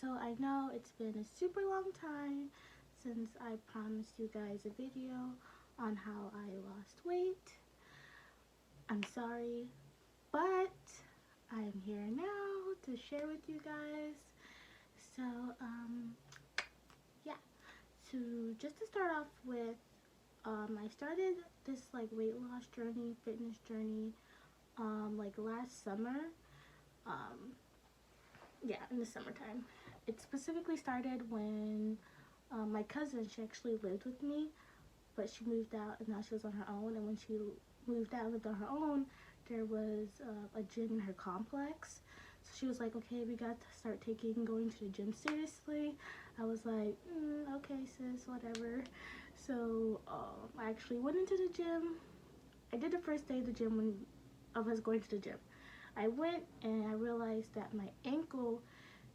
So I know it's been a super long time since I promised you guys a video on how I lost weight. I'm sorry, but I'm here now to share with you guys. So, yeah. So just to start off with, I started this like weight loss journey, fitness journey, like last summer. Um, yeah, in the summertime. It specifically started when my cousin, she actually lived with me, but she moved out and now she was on her own. And when she moved out and lived on her own, there was a gym in her complex. So she was like, okay, we got to start going to the gym seriously. I was like, okay, sis, whatever. So I actually went into the gym. I did the first day of the gym when of us going to the gym. I went and I realized that my ankle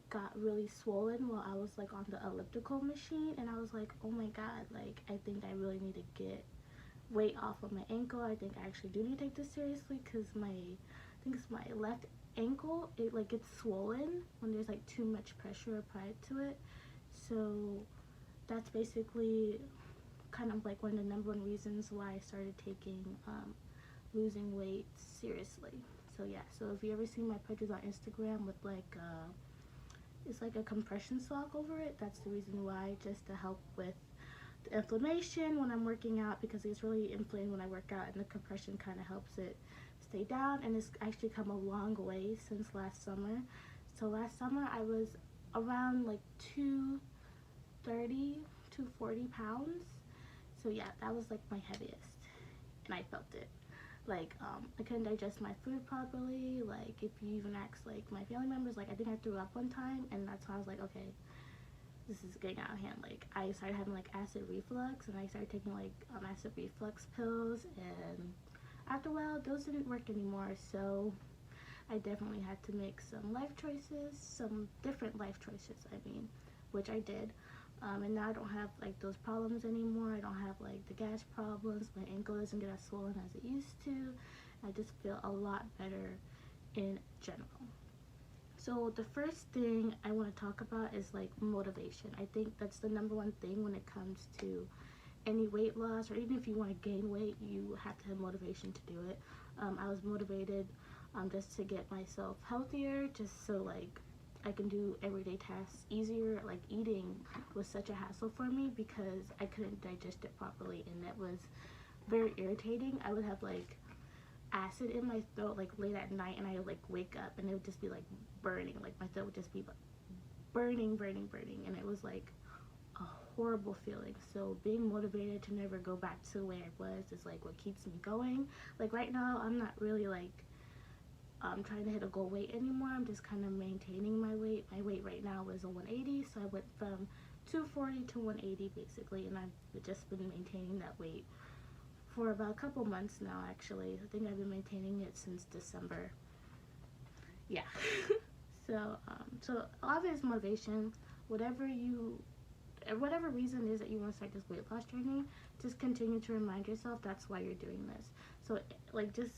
got really swollen while I was like on the elliptical machine, and I was like, oh my god, like I think I really need to get weight off of my ankle. I think I actually do need to take this seriously because I think it's my left ankle, it like gets swollen when there's like too much pressure applied to it. So that's basically kind of like one of the number one reasons why I started taking losing weight seriously. So yeah, so if you ever see my pictures on Instagram with like it's like a compression sock over it, that's the reason why, just to help with the inflammation when I'm working out, because it's really inflamed when I work out, and the compression kind of helps it stay down. And it's actually come a long way since last summer. So last summer I was around like 230 240 pounds. So yeah, that was like my heaviest, and I felt it. Like I couldn't digest my food properly. Like if you even ask like my family members, like I think I threw up one time, and that's when I was like, okay, this is getting out of hand. Like I started having like acid reflux, and I started taking like acid reflux pills, and after a while those didn't work anymore. So I definitely had to make some life choices, some different life choices, I mean, which I did. And now I don't have like those problems anymore. I don't have like the gas problems. My ankle doesn't get as swollen as it used to. I just feel a lot better in general. So the first thing I want to talk about is like motivation. I think that's the number one thing when it comes to any weight loss, or even if you want to gain weight, you have to have motivation to do it. I was motivated just to get myself healthier, just so like I can do everyday tasks easier. Like eating was such a hassle for me because I couldn't digest it properly, and that was very irritating. I would have like acid in my throat like late at night, and I would like wake up and it would just be like burning. Like my throat would just be like burning, and it was like a horrible feeling. So being motivated to never go back to the way I was is like what keeps me going. Like right now I'm not really like trying to hit a goal weight anymore. I'm just kind of maintaining my weight. My weight right now is a 180, so I went from 240 to 180 basically, and I've just been maintaining that weight for about a couple months now. Actually, I think I've been maintaining it since December. Yeah. So a lot of it is motivation. Whatever you whatever reason is that you want to start this weight loss journey, just continue to remind yourself that's why you're doing this. So like just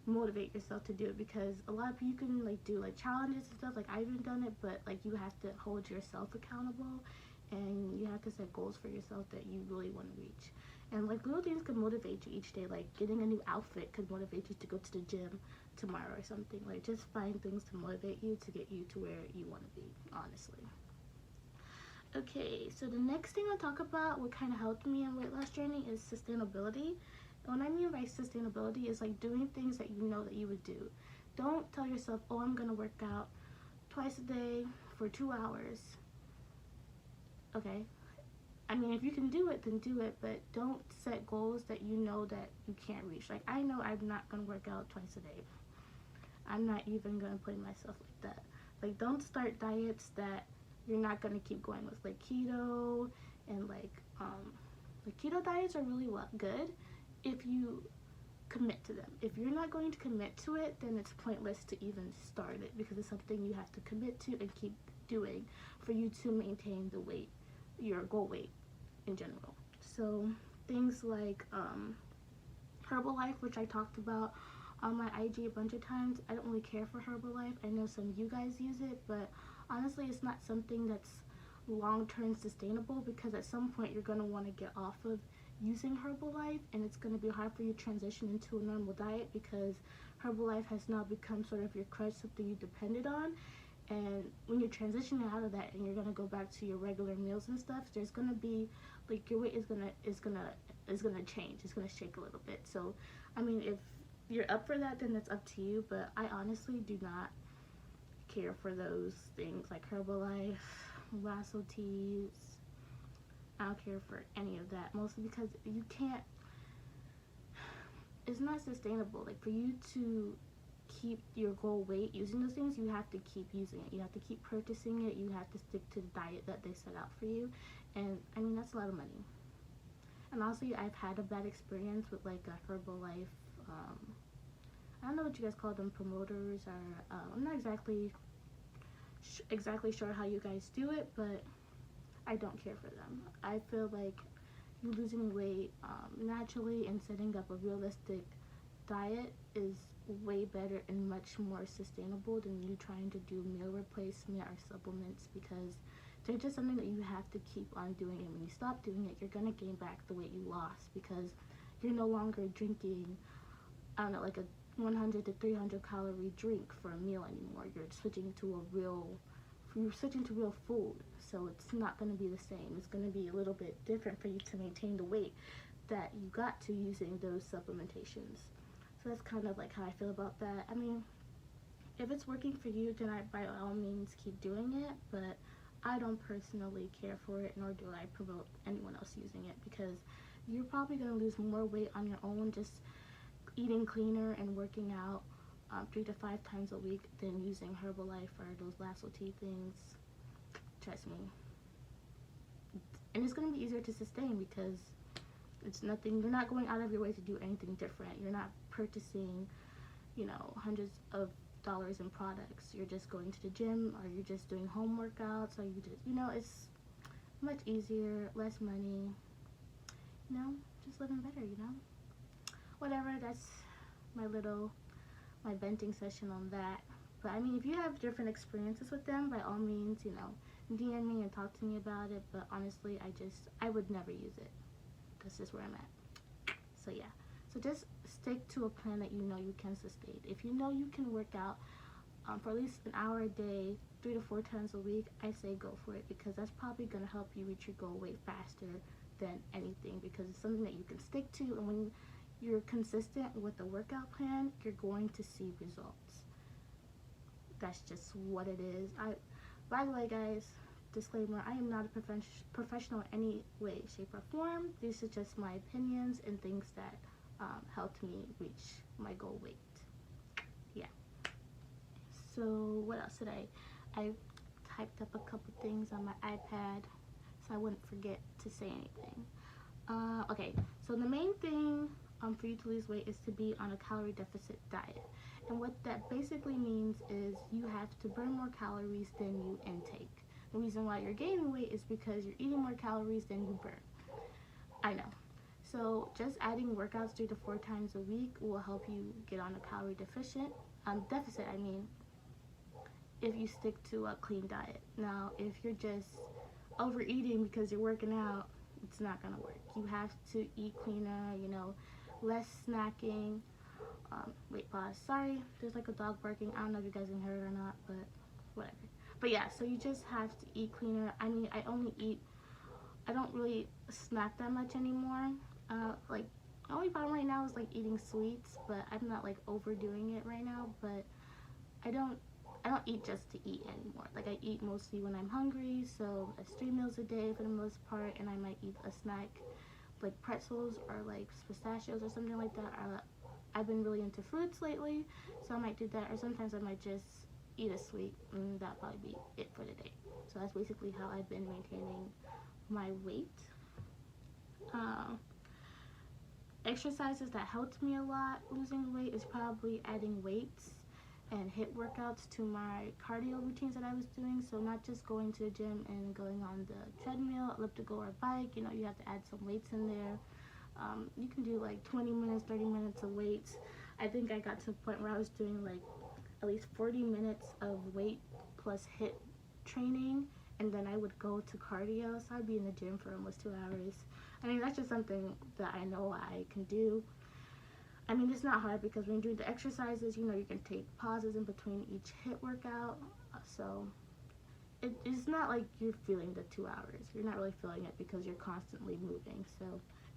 motivate yourself to do it, because a lot of people, you can like do like challenges and stuff, like I've even done it, but like you have to hold yourself accountable, and you have to set goals for yourself that you really want to reach. And like little things can motivate you each day, like getting a new outfit could motivate you to go to the gym tomorrow or something. Like just find things to motivate you to get you to where you want to be, honestly. Okay, so the next thing I'll talk about, what kind of helped me on weight loss journey, is sustainability. And what I mean by sustainability is like doing things that you know that you would do. Don't tell yourself, oh, I'm gonna work out twice a day for 2 hours. Okay, I mean, if you can do it, then do it, but don't set goals that you know that you can't reach. Like I know I'm not gonna work out twice a day. I'm not even gonna put myself like that. Like don't start diets that you're not gonna keep going with, like keto, and like keto diets are really good if you commit to them. If you're not going to commit to it, then it's pointless to even start it, because it's something you have to commit to and keep doing for you to maintain the weight, your goal weight in general. So things like Herbalife, which I talked about on my IG a bunch of times. I don't really care for Herbalife. I know some of you guys use it, but honestly, it's not something that's long-term sustainable, because at some point you're going to want to get off of using Herbalife, and it's going to be hard for you to transition into a normal diet, because Herbalife has now become sort of your crutch, something you depended on. And when you're transitioning out of that and you're gonna go back to your regular meals and stuff, there's gonna be like your weight is gonna change. It's gonna shake a little bit. So, I mean, if you're up for that, then that's up to you. But I honestly do not care for those things like Herbalife, Lasso teas. I don't care for any of that, mostly because you can't. It's not sustainable. Like, for you to keep your goal weight using those things, you have to keep using it. You have to keep purchasing it. You have to stick to the diet that they set out for you. And I mean, that's a lot of money. And also, I've had a bad experience with like a Herbalife. I don't know what you guys call them, promoters, or I'm not exactly sure how you guys do it, but I don't care for them. I feel like you losing weight naturally and setting up a realistic diet is way better and much more sustainable than you trying to do meal replacement or supplements, because they're just something that you have to keep on doing, and when you stop doing it, you're going to gain back the weight you lost, because you're no longer drinking, I don't know, like a 100 to 300 calorie drink for a meal anymore. You're switching to real food, so it's not going to be the same. It's going to be a little bit different for you to maintain the weight that you got to using those supplementations. So that's kind of like how I feel about that. I mean, if it's working for you, then I by all means keep doing it, but I don't personally care for it, nor do I promote anyone else using it, because you're probably going to lose more weight on your own just eating cleaner and working out 3 to 5 times a week than using Herbalife or those Lasso tea things. Trust me. And it's going to be easier to sustain, because it's nothing, you're not going out of your way to do anything different. You're not purchasing, hundreds of dollars in products. You're just going to the gym, or you're just doing home workouts, or you just, it's much easier, less money, just living better, Whatever, that's my venting session on that. But I mean, if you have different experiences with them, by all means, DM me and talk to me about it. But honestly, I would never use it. That's just where I'm at. So yeah, so just stick to a plan that you can sustain. If you know you can work out for at least an hour a day, 3 to 4 times a week, I say go for it, because that's probably going to help you reach your goal weight faster than anything, because it's something that you can stick to, and when you're consistent with the workout plan, you're going to see results. That's just what it is. By the way, guys, disclaimer, I am not a professional in any way, shape, or form. These are just my opinions and things that helped me reach my goal weight. Yeah. So what else did I typed up a couple things on my iPad so I wouldn't forget to say anything. Okay, so the main thing for you to lose weight is to be on a calorie deficit diet. And what that basically means is you have to burn more calories than you intake. The reason why you're gaining weight is because you're eating more calories than you burn. I know. So just adding workouts 3 to 4 times a week will help you get on a calorie deficit, if you stick to a clean diet. Now, if you're just overeating because you're working out, it's not gonna work. You have to eat cleaner, less snacking. Wait, pause. Sorry, there's like a dog barking. I don't know if you guys can hear it or not, but whatever. But yeah, so you just have to eat cleaner. I mean, I don't really snack that much anymore. Like, the only problem right now is like eating sweets, but I'm not like overdoing it right now. But I don't eat just to eat anymore. Like, I eat mostly when I'm hungry, so it's 3 meals a day for the most part, and I might eat a snack like pretzels or like pistachios or something like that. I've been really into fruits lately, so I might do that, or sometimes I might just eat a sweet, and that'll probably be it for the day. So that's basically how I've been maintaining my weight. Exercises that helped me a lot losing weight is probably adding weights and HIIT workouts to my cardio routines that I was doing. So not just going to the gym and going on the treadmill, elliptical, or bike. You have to add some weights in there. You can do like 20 minutes, 30 minutes of weights. I think I got to a point where I was doing like at least 40 minutes of weight plus hit training, and then I would go to cardio, so I'd be in the gym for almost 2 hours. I mean, that's just something that I know I can do. I mean, it's not hard because when you do the exercises, you know, you can take pauses in between each hit workout. So it's not like you're feeling the 2 hours. You're not really feeling it because you're constantly moving. So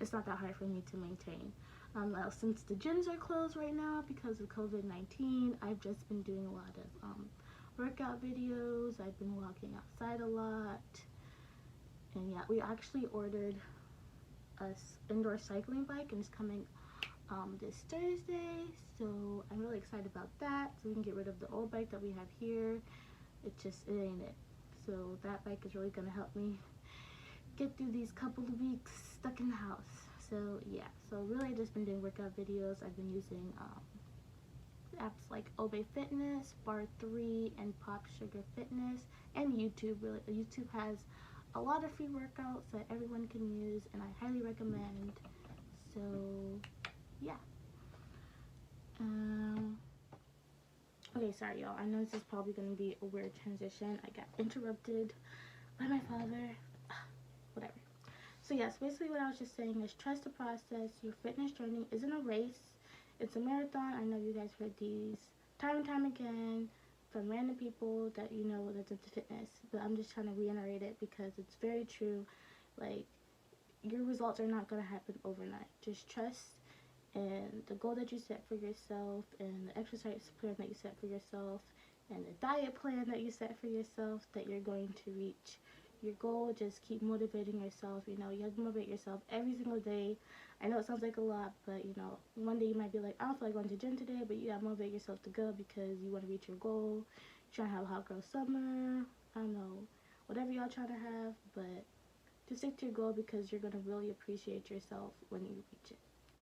it's not that hard for me to maintain. Now, since the gyms are closed right now because of COVID-19, I've just been doing a lot of workout videos. I've been walking outside a lot. And yeah, we actually ordered a indoor cycling bike, and it's coming this Thursday, so I'm really excited about that, so we can get rid of the old bike that we have here. It ain't it. So that bike is really going to help me get through these couple of weeks stuck in the house. So yeah, so really I've just been doing workout videos. I've been using apps like Obey Fitness, Bar3, and Pop Sugar Fitness, and YouTube. Really, YouTube has a lot of free workouts that everyone can use, and I highly recommend. So yeah. Okay, sorry y'all. I know this is probably going to be a weird transition. I got interrupted by my father. Whatever. So yes, basically what I was just saying is trust the process. Your fitness journey isn't a race. It's a marathon. I know you guys heard these time and time again from random people that you know that's into fitness. But I'm just trying to reiterate it because it's very true. Like, your results are not going to happen overnight. Just trust and the goal that you set for yourself, and the exercise plan that you set for yourself, and the diet plan that you set for yourself, that you're going to reach your goal. Just keep motivating yourself. You know, you have to motivate yourself every single day. I know it sounds like a lot, but you know, one day you might be like, I don't feel like going to the gym today, but you gotta motivate yourself to go because you want to reach your goal. You're trying to have a hot girl summer. I don't know, whatever y'all trying to have, but just stick to your goal because you're gonna really appreciate yourself when you reach it.